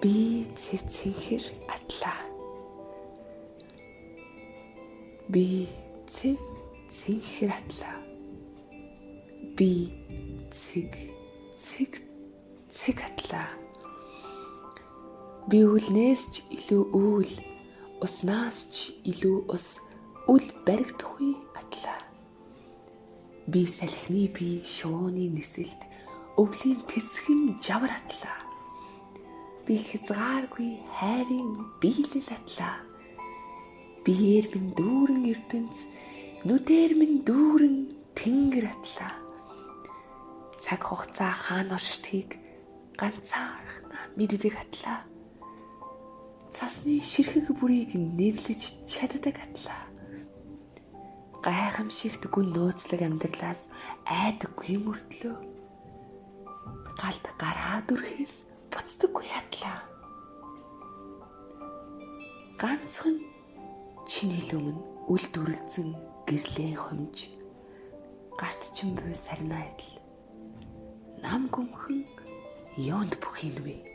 Би цэвцэнхэр атлаа. Би цэвцэнхэр атлаа. Би цэг атлаа. Би үлнээс ч илүү үл, уснаас ч илүү ус үл баригдахгүй атлаа. Би салхины би шууны нисэлт өвлийн тэсгэм жавар атлаа. Би хязгааргүй хайрын биелэл атлаа. Биеэр минь дүүрэн эрдэнэс, нүдээр минь дүүрэн тэнгэр атлаа. Цаг хугацаа хаана оршдгийг ганцаархнаа мэддэг атлаа. Цасны ширхэг бүрийг нэрлэж чаддаг атлаа. Гайхамшигт гүн нөөцлөг амьдралаас айдаггүй мөртлөө галд гараад өрхөөс буцдаггүй атлаа. Ганцхан чиний өмнө үл дүрлцэн гэрлээ хомж гарт чин буй сарнаа адил нам гүмхэн юунд бүхий нүвэ.